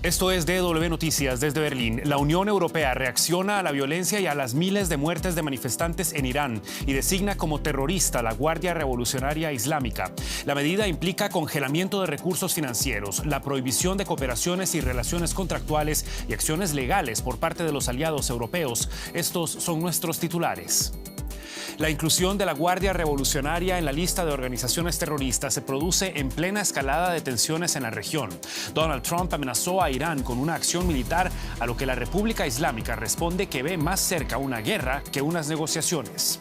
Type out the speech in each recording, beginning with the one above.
Esto es DW Noticias desde Berlín. La Unión Europea reacciona a la violencia y a las miles de muertes de manifestantes en Irán y designa como terrorista a la Guardia Revolucionaria Islámica. La medida implica congelamiento de recursos financieros, la prohibición de cooperaciones y relaciones contractuales y acciones legales por parte de los aliados europeos. Estos son nuestros titulares. La inclusión de la Guardia Revolucionaria en la lista de organizaciones terroristas se produce en plena escalada de tensiones en la región. Donald Trump amenazó a Irán con una acción militar, a lo que la República Islámica responde que ve más cerca una guerra que unas negociaciones.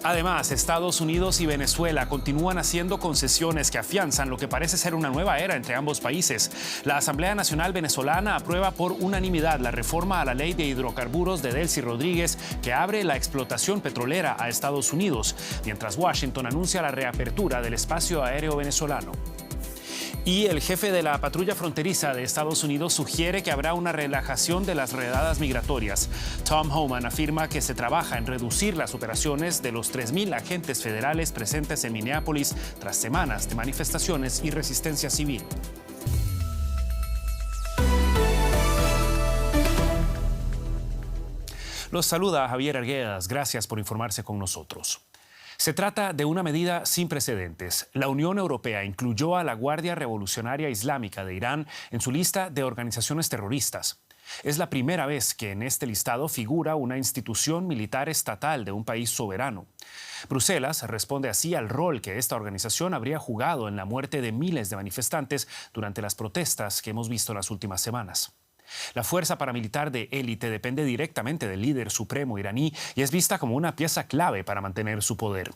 Además, Estados Unidos y Venezuela continúan haciendo concesiones que afianzan lo que parece ser una nueva era entre ambos países. La Asamblea Nacional Venezolana aprueba por unanimidad la reforma a la ley de hidrocarburos de Delcy Rodríguez que abre la explotación petrolera a Estados Unidos, mientras Washington anuncia la reapertura del espacio aéreo venezolano. Y el jefe de la patrulla fronteriza de Estados Unidos sugiere que habrá una relajación de las redadas migratorias. Tom Homan afirma que se trabaja en reducir las operaciones de los 3.000 agentes federales presentes en Minneapolis tras semanas de manifestaciones y resistencia civil. Los saluda Javier Arguedas. Gracias por informarse con nosotros. Se trata de una medida sin precedentes. La Unión Europea incluyó a la Guardia Revolucionaria Islámica de Irán en su lista de organizaciones terroristas. Es la primera vez que en este listado figura una institución militar estatal de un país soberano. Bruselas responde así al rol que esta organización habría jugado en la muerte de miles de manifestantes durante las protestas que hemos visto en las últimas semanas. La fuerza paramilitar de élite depende directamente del líder supremo iraní y es vista como una pieza clave para mantener su poder.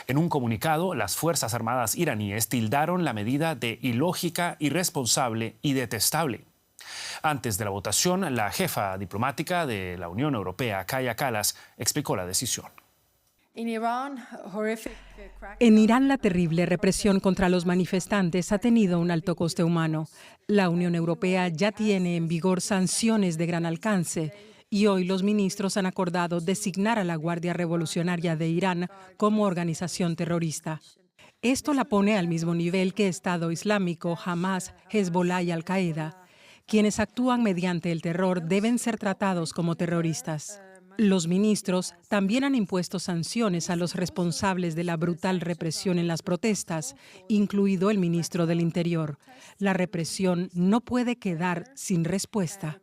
En un comunicado, las Fuerzas Armadas iraníes tildaron la medida de ilógica, irresponsable y detestable. Antes de la votación, la jefa diplomática de la Unión Europea, Kaja Kallas, explicó la decisión. En Irán, la terrible represión contra los manifestantes ha tenido un alto coste humano. La Unión Europea ya tiene en vigor sanciones de gran alcance y hoy los ministros han acordado designar a la Guardia Revolucionaria de Irán como organización terrorista. Esto la pone al mismo nivel que Estado Islámico, Hamas, Hezbollah y Al-Qaeda. Quienes actúan mediante el terror deben ser tratados como terroristas. Los ministros también han impuesto sanciones a los responsables de la brutal represión en las protestas, incluido el ministro del Interior. La represión no puede quedar sin respuesta.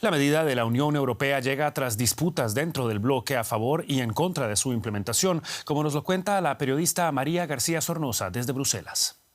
La medida de la Unión Europea llega tras disputas dentro del bloque a favor y en contra de su implementación, como nos lo cuenta la periodista María García Sornosa desde Bruselas.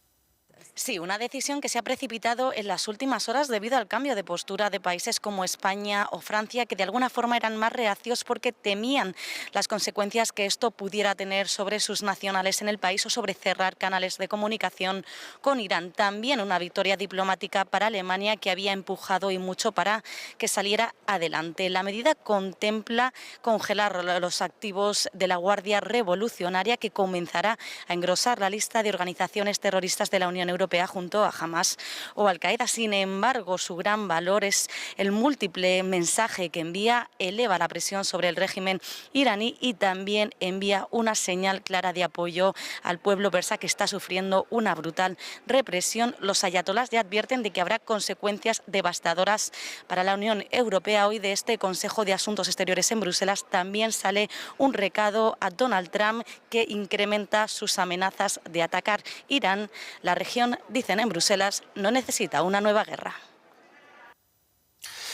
Sí, una decisión que se ha precipitado en las últimas horas debido al cambio de postura de países como España o Francia, que de alguna forma eran más reacios porque temían las consecuencias que esto pudiera tener sobre sus nacionales en el país o sobre cerrar canales de comunicación con Irán. También una victoria diplomática para Alemania, que había empujado y mucho para que saliera adelante. La medida contempla congelar los activos de la Guardia Revolucionaria, que comenzará a engrosar la lista de organizaciones terroristas de la Unión Europea junto a Hamas o Al-Qaeda. Sin embargo, su gran valor es el múltiple mensaje que envía, eleva la presión sobre el régimen iraní y también envía una señal clara de apoyo al pueblo persa, que está sufriendo una brutal represión. Los ayatolás ya advierten de que habrá consecuencias devastadoras para la Unión Europea. Hoy de este Consejo de Asuntos Exteriores en Bruselas también sale un recado a Donald Trump, que incrementa sus amenazas de atacar Irán. La región, dicen en Bruselas, no necesita una nueva guerra.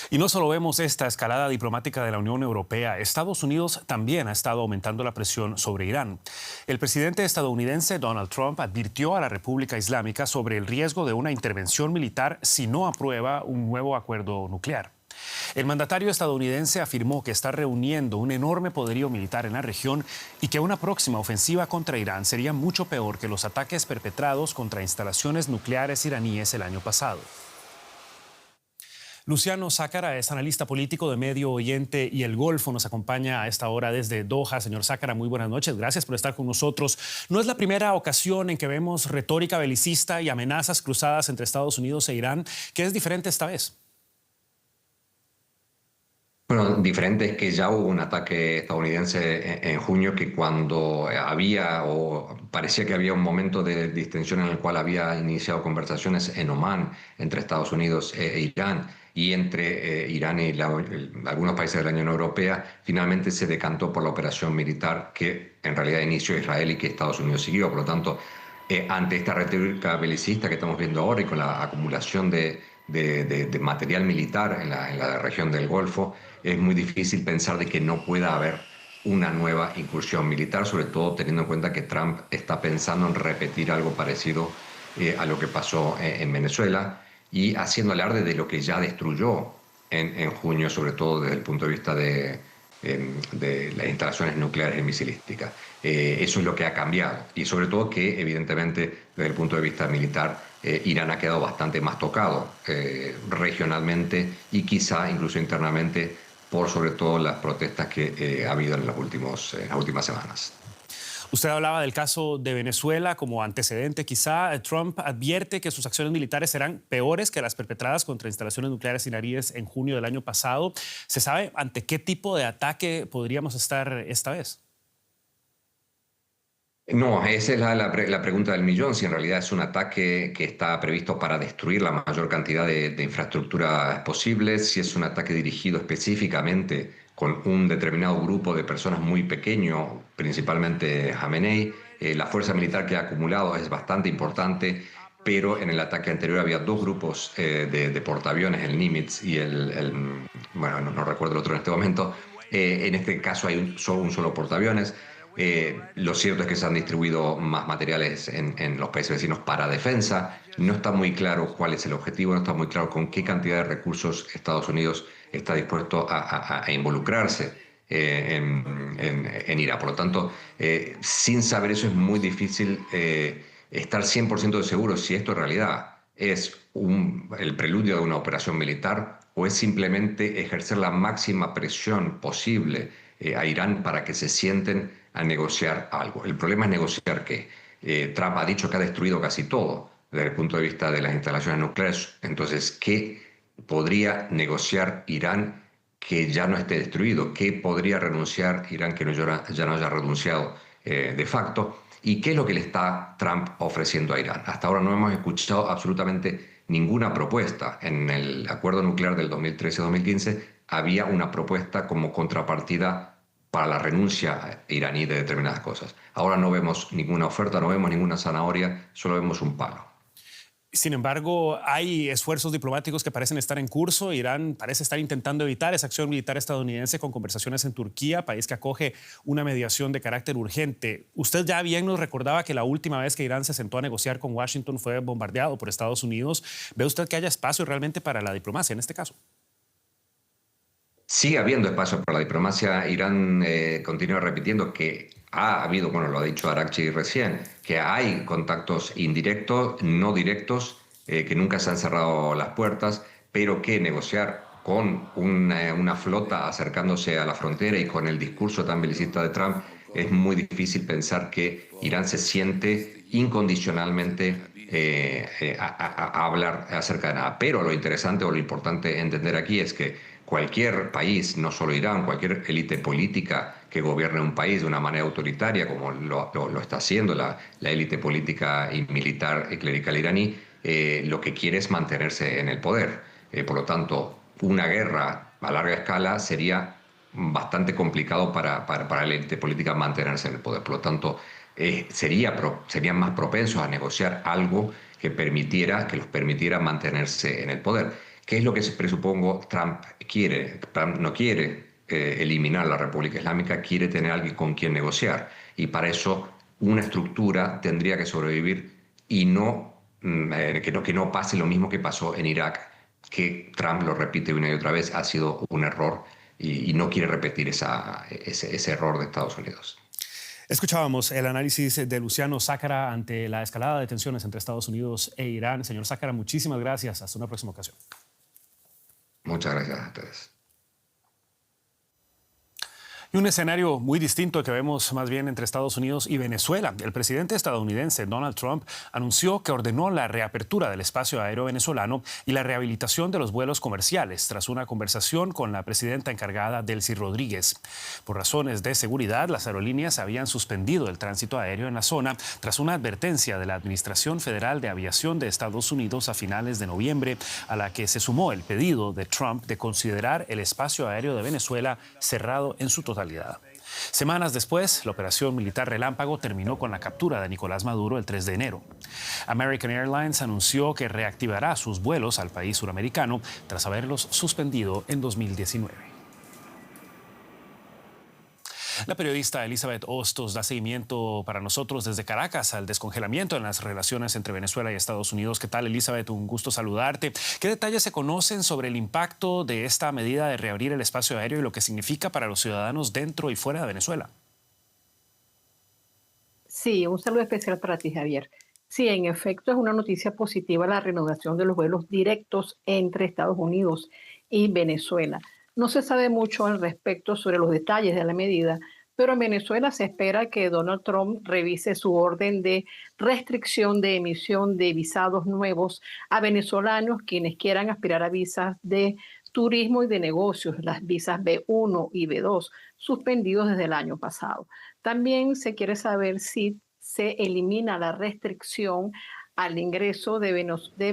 Y no solo vemos esta escalada diplomática de la Unión Europea, Estados Unidos también ha estado aumentando la presión sobre Irán. El presidente estadounidense Donald Trump advirtió a la República Islámica sobre el riesgo de una intervención militar si no aprueba un nuevo acuerdo nuclear. El mandatario estadounidense afirmó que está reuniendo un enorme poderío militar en la región y que una próxima ofensiva contra Irán sería mucho peor que los ataques perpetrados contra instalaciones nucleares iraníes el año pasado. Luciano Zácara es analista político de Medio Oriente y el Golfo. Nos acompaña a esta hora desde Doha. Señor Zácara, muy buenas noches. Gracias por estar con nosotros. No es la primera ocasión en que vemos retórica belicista y amenazas cruzadas entre Estados Unidos e Irán. ¿Qué es diferente esta vez? Bueno, diferente es que ya hubo un ataque estadounidense en junio que cuando había o parecía que había un momento de distensión en el cual había iniciado conversaciones en Omán entre Estados Unidos e Irán y entre Irán y algunos países de la Unión Europea, finalmente se decantó por la operación militar que en realidad inició Israel y que Estados Unidos siguió. Por lo tanto, ante esta retórica belicista que estamos viendo ahora y con la acumulación de material militar en la región del Golfo, es muy difícil pensar de que no pueda haber una nueva incursión militar, sobre todo teniendo en cuenta que Trump está pensando en repetir algo parecido a lo que pasó en Venezuela y haciendo alarde de lo que ya destruyó en junio, sobre todo desde el punto de vista de las instalaciones nucleares y misilísticas. Eso es lo que ha cambiado y sobre todo que evidentemente desde el punto de vista militar Irán ha quedado bastante más tocado regionalmente y quizá incluso internamente por sobre todo las protestas que ha habido en las últimas semanas. Usted hablaba del caso de Venezuela como antecedente. Quizá Trump advierte que sus acciones militares serán peores que las perpetradas contra instalaciones nucleares iraníes en junio del año pasado. ¿Se sabe ante qué tipo de ataque podríamos estar esta vez? No, esa es la pregunta del millón, si en realidad es un ataque que está previsto para destruir la mayor cantidad de infraestructura posible, si es un ataque dirigido específicamente con un determinado grupo de personas muy pequeño, principalmente Jamenei. La fuerza militar que ha acumulado es bastante importante, pero en el ataque anterior había dos grupos de portaaviones, el Nimitz y bueno, no recuerdo el otro en este momento. En este caso hay un solo portaaviones. Lo cierto es que se han distribuido más materiales en los países vecinos para defensa. No está muy claro cuál es el objetivo, no está muy claro con qué cantidad de recursos Estados Unidos está dispuesto a involucrarse en Irak. Por lo tanto, sin saber eso es muy difícil estar 100% seguro si esto en realidad es el preludio de una operación militar o es simplemente ejercer la máxima presión posible a Irán para que se sienten a negociar algo. El problema es negociar qué. Trump ha dicho que ha destruido casi todo desde el punto de vista de las instalaciones nucleares. Entonces, ¿qué podría negociar Irán que ya no esté destruido? ¿Qué podría renunciar Irán que ya no haya renunciado de facto? ¿Y qué es lo que le está Trump ofreciendo a Irán? Hasta ahora no hemos escuchado absolutamente ninguna propuesta. En el acuerdo nuclear del 2013-2015 había una propuesta como contrapartida para la renuncia iraní de determinadas cosas. Ahora no vemos ninguna oferta, no vemos ninguna zanahoria, solo vemos un palo. Sin embargo, hay esfuerzos diplomáticos que parecen estar en curso. Irán parece estar intentando evitar esa acción militar estadounidense con conversaciones en Turquía, país que acoge una mediación de carácter urgente. Usted ya bien nos recordaba que la última vez que Irán se sentó a negociar con Washington fue bombardeado por Estados Unidos. ¿Ve usted que haya espacio realmente para la diplomacia en este caso? Sigue habiendo espacio para la diplomacia. Irán continúa repitiendo que ha habido, bueno, lo ha dicho Araghchi recién, que hay contactos indirectos, no directos, que nunca se han cerrado las puertas, pero que negociar con una flota acercándose a la frontera y con el discurso tan belicista de Trump, es muy difícil pensar que Irán se siente incondicionalmente a hablar acerca de nada. Pero lo interesante o lo importante entender aquí es que cualquier país, no solo Irán, cualquier élite política que gobierne un país de una manera autoritaria, como lo está haciendo la élite política y militar y clerical iraní, lo que quiere es mantenerse en el poder. Por lo tanto, una guerra a larga escala sería bastante complicado para la élite política mantenerse en el poder. Por lo tanto, serían más propensos a negociar algo que los permitiera mantenerse en el poder. ¿Qué es lo que presupongo Trump quiere? Trump no quiere eliminar la República Islámica, quiere tener alguien con quien negociar. Y para eso una estructura tendría que sobrevivir y que no pase lo mismo que pasó en Irak, que Trump lo repite una y otra vez, ha sido un error y no quiere repetir ese error de Estados Unidos. Escuchábamos el análisis de Luciano Zácara ante la escalada de tensiones entre Estados Unidos e Irán. Señor Zácara, muchísimas gracias. Hasta una próxima ocasión. Muchas gracias a ustedes. Y un escenario muy distinto que vemos más bien entre Estados Unidos y Venezuela. El presidente estadounidense Donald Trump anunció que ordenó la reapertura del espacio aéreo venezolano y la rehabilitación de los vuelos comerciales tras una conversación con la presidenta encargada Delcy Rodríguez. Por razones de seguridad, las aerolíneas habían suspendido el tránsito aéreo en la zona tras una advertencia de la Administración Federal de Aviación de Estados Unidos a finales de noviembre, a la que se sumó el pedido de Trump de considerar el espacio aéreo de Venezuela cerrado en su totalidad. Semanas después, la operación militar Relámpago terminó con la captura de Nicolás Maduro el 3 de enero. American Airlines anunció que reactivará sus vuelos al país suramericano tras haberlos suspendido en 2019. La periodista Elizabeth Hostos da seguimiento para nosotros desde Caracas al descongelamiento en las relaciones entre Venezuela y Estados Unidos. ¿Qué tal, Elizabeth? Un gusto saludarte. ¿Qué detalles se conocen sobre el impacto de esta medida de reabrir el espacio aéreo y lo que significa para los ciudadanos dentro y fuera de Venezuela? Sí, un saludo especial para ti, Javier. Sí, en efecto, es una noticia positiva la renovación de los vuelos directos entre Estados Unidos y Venezuela. No se sabe mucho al respecto sobre los detalles de la medida, pero en Venezuela se espera que Donald Trump revise su orden de restricción de emisión de visados nuevos a venezolanos quienes quieran aspirar a visas de turismo y de negocios, las visas B1 y B2, suspendidos desde el año pasado. También se quiere saber si se elimina la restricción al ingreso de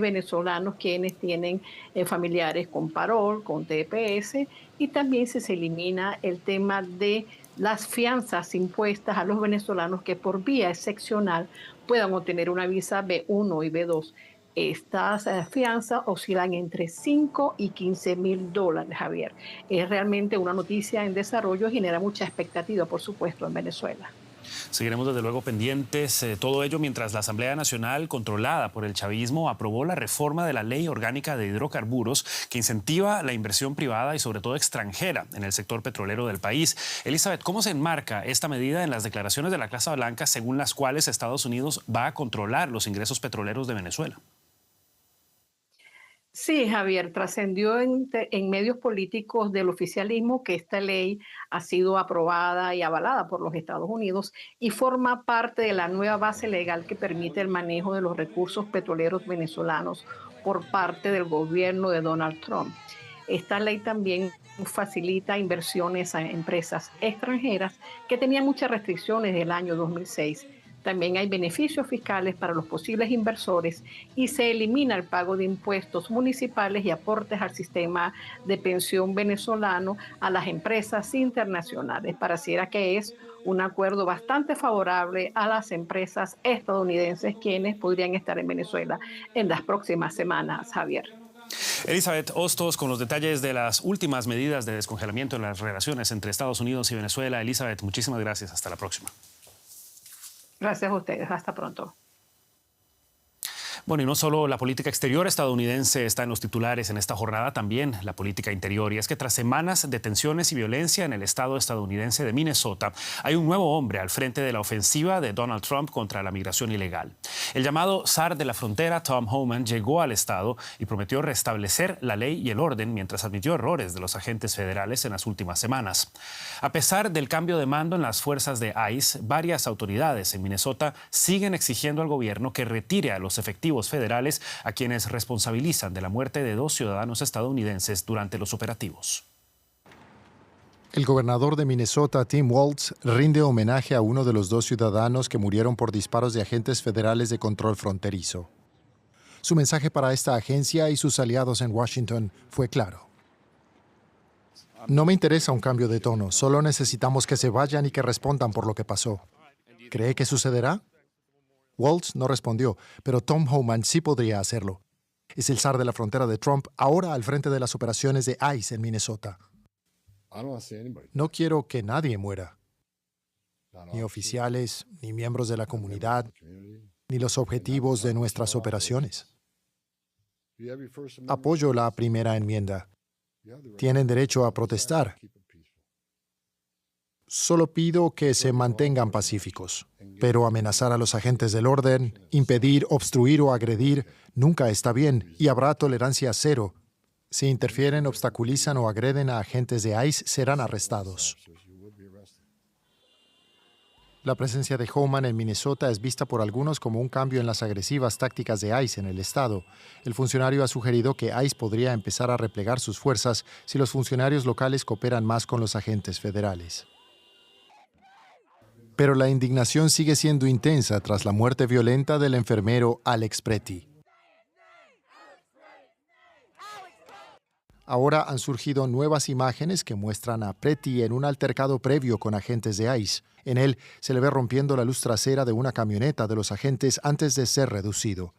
venezolanos quienes tienen familiares con parol, con TPS, y también si se elimina el tema de las fianzas impuestas a los venezolanos que por vía excepcional puedan obtener una visa B1 y B2. Estas fianzas oscilan entre 5 y 15 mil dólares, Javier. Es realmente una noticia en desarrollo y genera mucha expectativa, por supuesto, en Venezuela. Seguiremos desde luego pendientes, todo ello mientras la Asamblea Nacional, controlada por el chavismo, aprobó la reforma de la Ley Orgánica de Hidrocarburos que incentiva la inversión privada y sobre todo extranjera en el sector petrolero del país. Elizabeth, ¿cómo se enmarca esta medida en las declaraciones de la Casa Blanca según las cuales Estados Unidos va a controlar los ingresos petroleros de Venezuela? Sí, Javier, trascendió en medios políticos del oficialismo que esta ley ha sido aprobada y avalada por los Estados Unidos y forma parte de la nueva base legal que permite el manejo de los recursos petroleros venezolanos por parte del gobierno de Donald Trump. Esta ley también facilita inversiones a empresas extranjeras que tenían muchas restricciones desde el año 2006. También hay beneficios fiscales para los posibles inversores y se elimina el pago de impuestos municipales y aportes al sistema de pensión venezolano a las empresas internacionales. Pareciera que es un acuerdo bastante favorable a las empresas estadounidenses quienes podrían estar en Venezuela en las próximas semanas, Javier. Elizabeth Hostos, con los detalles de las últimas medidas de descongelamiento en las relaciones entre Estados Unidos y Venezuela. Elizabeth, muchísimas gracias. Hasta la próxima. Gracias a ustedes. Hasta pronto. Bueno, y no solo la política exterior estadounidense está en los titulares en esta jornada, también la política interior. Y es que tras semanas de tensiones y violencia en el estado estadounidense de Minnesota, hay un nuevo hombre al frente de la ofensiva de Donald Trump contra la migración ilegal. El llamado zar de la frontera, Tom Homan, llegó al estado y prometió restablecer la ley y el orden mientras admitió errores de los agentes federales en las últimas semanas. A pesar del cambio de mando en las fuerzas de ICE, varias autoridades en Minnesota siguen exigiendo al gobierno que retire a los efectivos federales a quienes responsabilizan de la muerte de 2 ciudadanos estadounidenses durante los operativos. El gobernador de Minnesota, Tim Walz, rinde homenaje a uno de los 2 ciudadanos que murieron por disparos de agentes federales de control fronterizo. Su mensaje para esta agencia y sus aliados en Washington fue claro. No me interesa un cambio de tono, solo necesitamos que se vayan y que respondan por lo que pasó. ¿Cree que sucederá? Walz no respondió, pero Tom Homan sí podría hacerlo. Es el zar de la frontera de Trump, ahora al frente de las operaciones de ICE en Minnesota. No quiero que nadie muera, ni oficiales, ni miembros de la comunidad, ni los objetivos de nuestras operaciones. Apoyo la primera enmienda. Tienen derecho a protestar. Solo pido que se mantengan pacíficos. Pero amenazar a los agentes del orden, impedir, obstruir o agredir nunca está bien y habrá tolerancia cero. Si interfieren, obstaculizan o agreden a agentes de ICE, serán arrestados. La presencia de Homan en Minnesota es vista por algunos como un cambio en las agresivas tácticas de ICE en el estado. El funcionario ha sugerido que ICE podría empezar a replegar sus fuerzas si los funcionarios locales cooperan más con los agentes federales. Pero la indignación sigue siendo intensa tras la muerte violenta del enfermero Alex Pretty. Ahora han surgido nuevas imágenes que muestran a Pretty en un altercado previo con agentes de ICE. En él se le ve rompiendo la luz trasera de una camioneta de los agentes antes de ser reducido.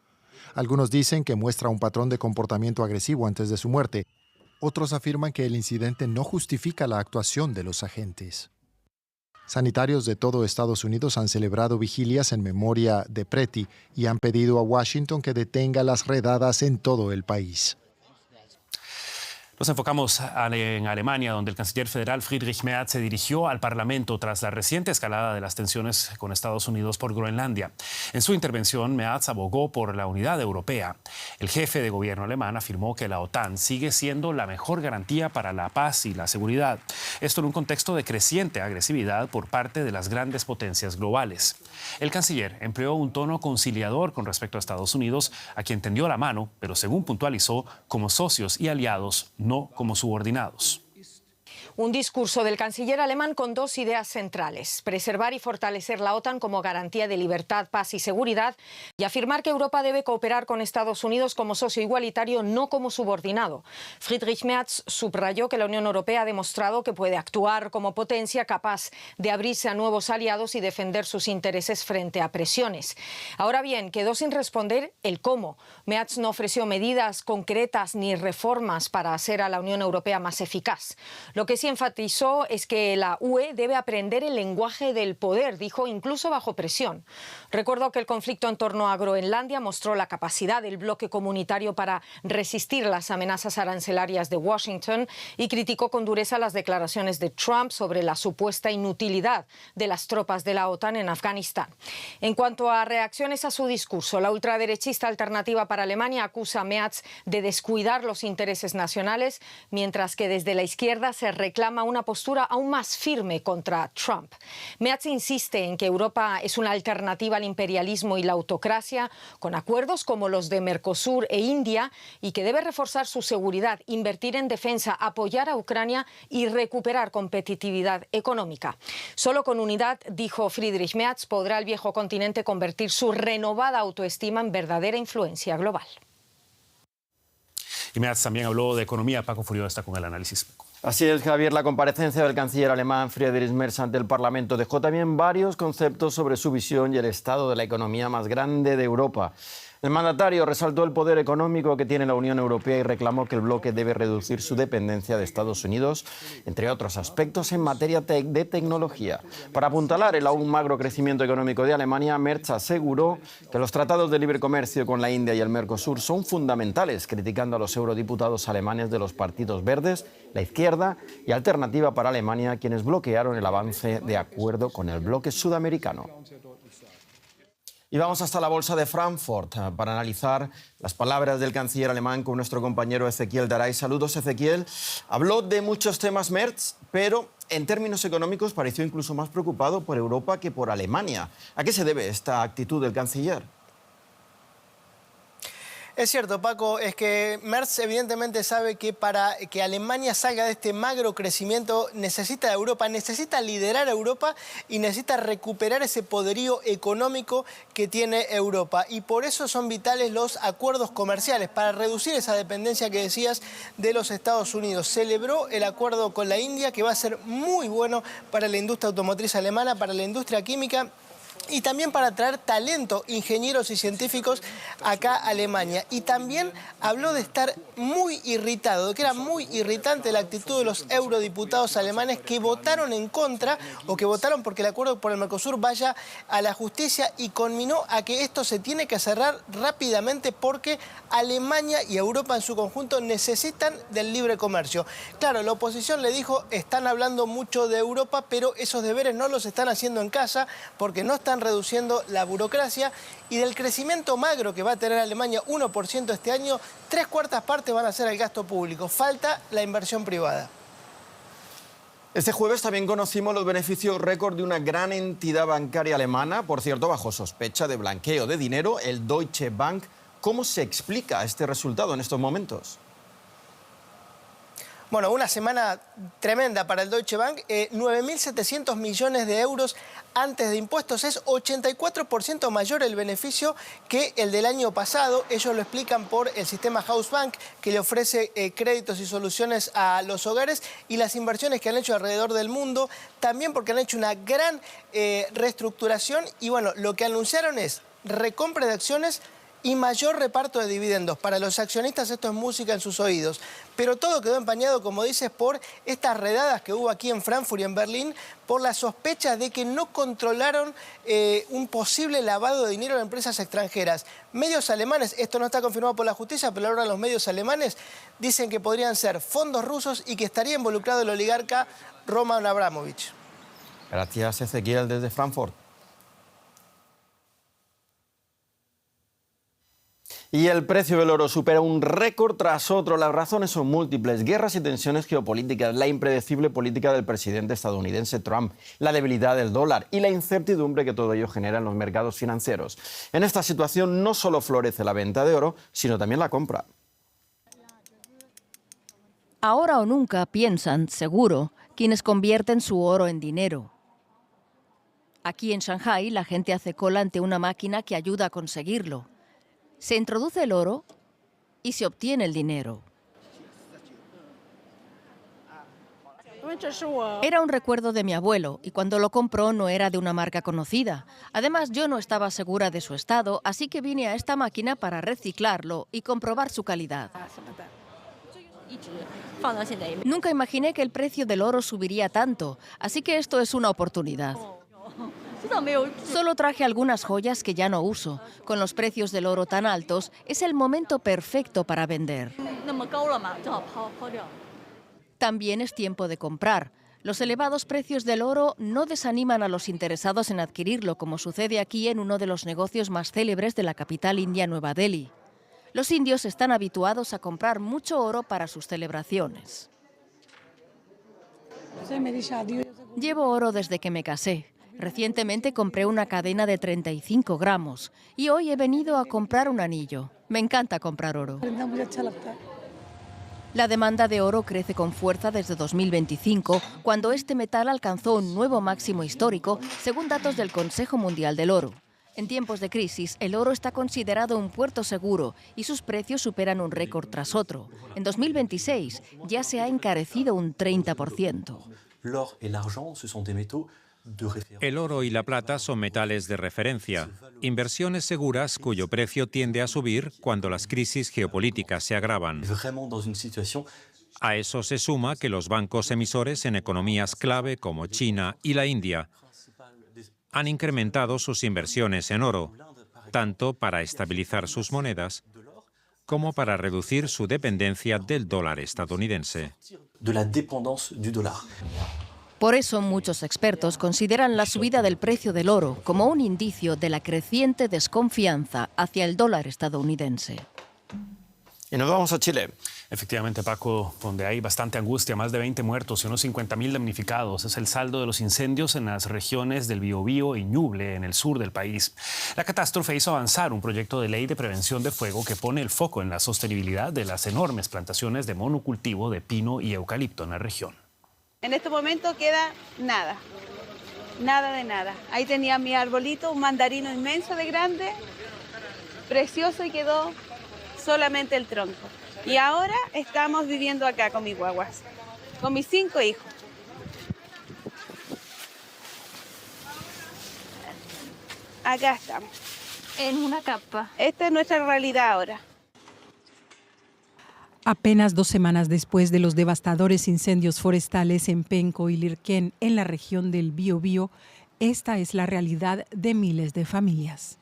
Algunos dicen que muestra un patrón de comportamiento agresivo antes de su muerte. Otros afirman que el incidente no justifica la actuación de los agentes. Sanitarios de todo Estados Unidos han celebrado vigilias en memoria de Pretty y han pedido a Washington que detenga las redadas en todo el país. Nos enfocamos en Alemania, donde el canciller federal Friedrich Merz se dirigió al Parlamento tras la reciente escalada de las tensiones con Estados Unidos por Groenlandia. En su intervención, Merz abogó por la unidad europea. El jefe de gobierno alemán afirmó que la OTAN sigue siendo la mejor garantía para la paz y la seguridad. Esto en un contexto de creciente agresividad por parte de las grandes potencias globales. El canciller empleó un tono conciliador con respecto a Estados Unidos, a quien tendió la mano, pero según puntualizó, como socios y aliados, no como subordinados. Un discurso del canciller alemán con dos ideas centrales: preservar y fortalecer la OTAN como garantía de libertad, paz y seguridad, y afirmar que Europa debe cooperar con Estados Unidos como socio igualitario, no como subordinado. Friedrich Merz subrayó que la Unión Europea ha demostrado que puede actuar como potencia capaz de abrirse a nuevos aliados y defender sus intereses frente a presiones. Ahora bien, quedó sin responder el cómo. Merz no ofreció medidas concretas ni reformas para hacer a la Unión Europea más eficaz. Lo que sí enfatizó es que la UE debe aprender el lenguaje del poder, dijo, incluso bajo presión. Recordó que el conflicto en torno a Groenlandia mostró la capacidad del bloque comunitario para resistir las amenazas arancelarias de Washington y criticó con dureza las declaraciones de Trump sobre la supuesta inutilidad de las tropas de la OTAN en Afganistán. En cuanto a reacciones a su discurso, la ultraderechista Alternativa para Alemania acusa a Merz de descuidar los intereses nacionales, mientras que desde la izquierda se reclama una postura aún más firme contra Trump. Merz insiste en que Europa es una alternativa al imperialismo y la autocracia, con acuerdos como los de Mercosur e India, y que debe reforzar su seguridad, invertir en defensa, apoyar a Ucrania y recuperar competitividad económica. Solo con unidad, dijo Friedrich Merz, podrá el viejo continente convertir su renovada autoestima en verdadera influencia global. Y Merz también habló de economía. Paco Furio está con el análisis. Así es, Javier. La comparecencia del canciller alemán Friedrich Merz ante el Parlamento dejó también varios conceptos sobre su visión y el estado de la economía más grande de Europa. El mandatario resaltó el poder económico que tiene la Unión Europea y reclamó que el bloque debe reducir su dependencia de Estados Unidos, entre otros aspectos en materia de tecnología. Para apuntalar el aún magro crecimiento económico de Alemania, Merz aseguró que los tratados de libre comercio con la India y el Mercosur son fundamentales, criticando a los eurodiputados alemanes de los partidos verdes, la izquierda y Alternativa para Alemania, quienes bloquearon el avance de acuerdo con el bloque sudamericano. Y vamos hasta la bolsa de Frankfurt para analizar las palabras del canciller alemán con nuestro compañero Ezequiel Daray. Saludos, Ezequiel. Habló de muchos temas Merz, pero en términos económicos pareció incluso más preocupado por Europa que por Alemania. ¿A qué se debe esta actitud del canciller? Es cierto, Paco, es que Merz evidentemente sabe que para que Alemania salga de este magro crecimiento necesita de Europa, necesita liderar a Europa y necesita recuperar ese poderío económico que tiene Europa. Y por eso son vitales los acuerdos comerciales, para reducir esa dependencia que decías de los Estados Unidos. Celebró el acuerdo con la India, que va a ser muy bueno para la industria automotriz alemana, para la industria química, y también para traer talento, ingenieros y científicos acá a Alemania. Y también habló de estar muy irritado, de que era muy irritante la actitud de los eurodiputados alemanes que votaron en contra o que votaron porque el acuerdo por el Mercosur vaya a la justicia, y conminó a que esto se tiene que cerrar rápidamente porque Alemania y Europa en su conjunto necesitan del libre comercio. Claro, la oposición le dijo, están hablando mucho de Europa, pero esos deberes no los están haciendo en casa porque no están reduciendo la burocracia, y del crecimiento magro que va a tener Alemania, 1% este año, 3/4 partes van a ser el gasto público. Falta la inversión privada. Este jueves también conocimos los beneficios récord de una gran entidad bancaria alemana, por cierto, bajo sospecha de blanqueo de dinero, el Deutsche Bank. ¿Cómo se explica este resultado en estos momentos? Bueno, una semana tremenda para el Deutsche Bank, 9.700 millones de euros antes de impuestos. Es 84% mayor el beneficio que el del año pasado. Ellos lo explican por el sistema Hausbank, que le ofrece créditos y soluciones a los hogares, y las inversiones que han hecho alrededor del mundo, también porque han hecho una gran reestructuración. Y bueno, lo que anunciaron es recompra de acciones y mayor reparto de dividendos. Para los accionistas esto es música en sus oídos. Pero todo quedó empañado, como dices, por estas redadas que hubo aquí en Frankfurt y en Berlín, por la sospecha de que no controlaron un posible lavado de dinero de empresas extranjeras. Medios alemanes, esto no está confirmado por la justicia, pero ahora los medios alemanes dicen que podrían ser fondos rusos y que estaría involucrado el oligarca Roman Abramovich. Gracias, Ezequiel, desde Frankfurt. Y el precio del oro supera un récord tras otro. Las razones son múltiples: guerras y tensiones geopolíticas, la impredecible política del presidente estadounidense Trump, la debilidad del dólar y la incertidumbre que todo ello genera en los mercados financieros. En esta situación no solo florece la venta de oro, sino también la compra. Ahora o nunca, piensan, seguro, quienes convierten su oro en dinero. Aquí en Shanghái, la gente hace cola ante una máquina que ayuda a conseguirlo. Se introduce el oro y se obtiene el dinero. Era un recuerdo de mi abuelo y cuando lo compró no era de una marca conocida. Además, yo no estaba segura de su estado, así que vine a esta máquina para reciclarlo y comprobar su calidad. Nunca imaginé que el precio del oro subiría tanto, así que esto es una oportunidad. Solo traje algunas joyas que ya no uso. Con los precios del oro tan altos, es el momento perfecto para vender. También es tiempo de comprar. Los elevados precios del oro no desaniman a los interesados en adquirirlo, como sucede aquí en uno de los negocios más célebres de la capital india, Nueva Delhi. Los indios están habituados a comprar mucho oro para sus celebraciones. Llevo oro desde que me casé. Recientemente compré una cadena de 35 gramos y hoy he venido a comprar un anillo. Me encanta comprar oro. La demanda de oro crece con fuerza desde 2025, cuando este metal alcanzó un nuevo máximo histórico, según datos del Consejo Mundial del Oro. En tiempos de crisis, el oro está considerado un puerto seguro y sus precios superan un récord tras otro. En 2026 ya se ha encarecido un 30%. El oro y la plata son metales de referencia, inversiones seguras cuyo precio tiende a subir cuando las crisis geopolíticas se agravan. A eso se suma que los bancos emisores en economías clave como China y la India han incrementado sus inversiones en oro, tanto para estabilizar sus monedas como para reducir su dependencia del dólar estadounidense. Por eso muchos expertos consideran la subida del precio del oro como un indicio de la creciente desconfianza hacia el dólar estadounidense. Y nos vamos a Chile. Efectivamente, Paco, donde hay bastante angustia, más de 20 muertos y unos 50.000 damnificados. Es el saldo de los incendios en las regiones del Biobío y Ñuble, en el sur del país. La catástrofe hizo avanzar un proyecto de ley de prevención de fuego que pone el foco en la sostenibilidad de las enormes plantaciones de monocultivo de pino y eucalipto en la región. En este momento queda nada, nada de nada. Ahí tenía mi arbolito, un mandarino inmenso de grande, precioso, y quedó solamente el tronco. Y ahora estamos viviendo acá con mis guaguas, con mis 5 hijos. Acá estamos. En una capa. Esta es nuestra realidad ahora. Apenas 2 semanas después de los devastadores incendios forestales en Penco y Lirquén, en la región del Biobío, esta es la realidad de miles de familias.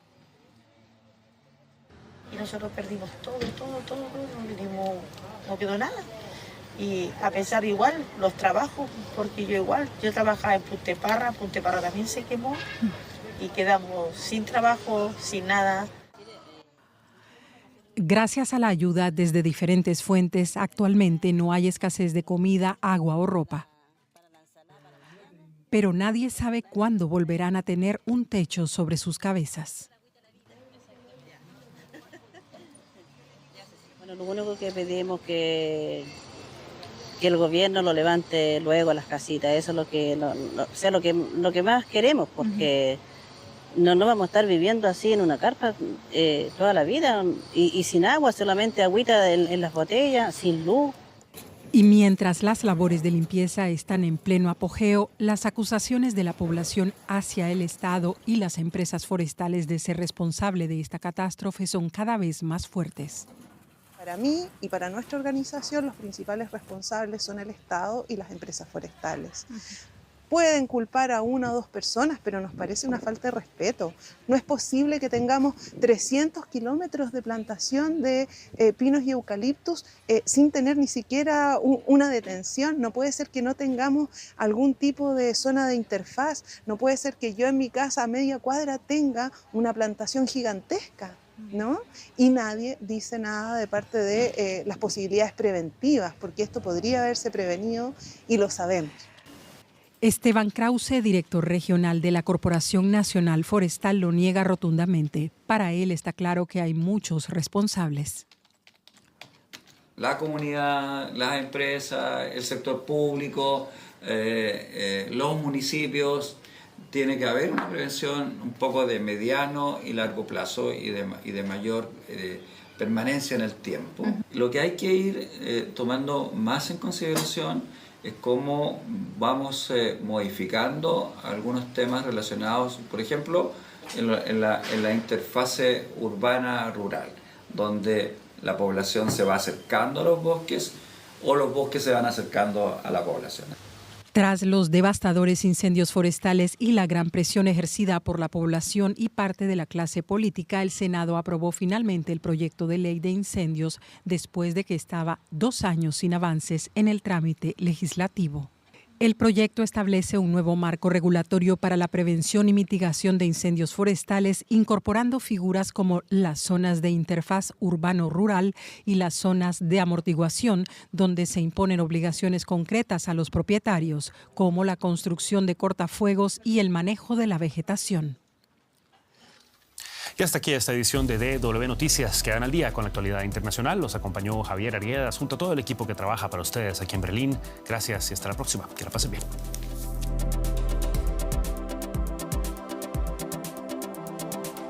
Y nosotros perdimos todo, no quedó nada. Y a pesar igual, los trabajos, porque yo trabajaba en Punteparra también se quemó y quedamos sin trabajo, sin nada. Gracias a la ayuda desde diferentes fuentes, actualmente no hay escasez de comida, agua o ropa. pero nadie sabe cuándo volverán a tener un techo sobre sus cabezas. Bueno, lo único que pedimos que el gobierno lo levante luego a las casitas, eso es lo que más queremos, porque no vamos a estar viviendo así en una carpa toda la vida y sin agua, solamente agüita en las botellas, sin luz. Y mientras las labores de limpieza están en pleno apogeo, las acusaciones de la población hacia el Estado y las empresas forestales de ser responsable de esta catástrofe son cada vez más fuertes. Para mí y para nuestra organización, los principales responsables son el Estado y las empresas forestales. Pueden culpar a una o dos personas, pero nos parece una falta de respeto. No es posible que tengamos 300 kilómetros de plantación de pinos y eucaliptus sin tener ni siquiera una detención. No puede ser que no tengamos algún tipo de zona de interfaz. No puede ser que yo en mi casa a media cuadra tenga una plantación gigantesca, ¿no? Y nadie dice nada de parte de las posibilidades preventivas, porque esto podría haberse prevenido y lo sabemos. Esteban Krause, director regional de la Corporación Nacional Forestal, lo niega rotundamente. Para él está claro que hay muchos responsables. La comunidad, las empresas, el sector público, los municipios. Tiene que haber una prevención un poco de mediano y largo plazo y de mayor permanencia en el tiempo. Lo que hay que ir tomando más en consideración es cómo vamos modificando algunos temas relacionados, por ejemplo, en la interfase urbana-rural, donde la población se va acercando a los bosques o los bosques se van acercando a la población. Tras los devastadores incendios forestales y la gran presión ejercida por la población y parte de la clase política, el Senado aprobó finalmente el proyecto de ley de incendios después de que estaba 2 años sin avances en el trámite legislativo. El proyecto establece un nuevo marco regulatorio para la prevención y mitigación de incendios forestales, incorporando figuras como las zonas de interfaz urbano-rural y las zonas de amortiguación, donde se imponen obligaciones concretas a los propietarios, como la construcción de cortafuegos y el manejo de la vegetación. Y hasta aquí esta edición de DW Noticias. Quedan al día con la actualidad internacional. Los acompañó Javier Arguedas junto a todo el equipo que trabaja para ustedes aquí en Berlín. Gracias y hasta la próxima. Que la pasen bien.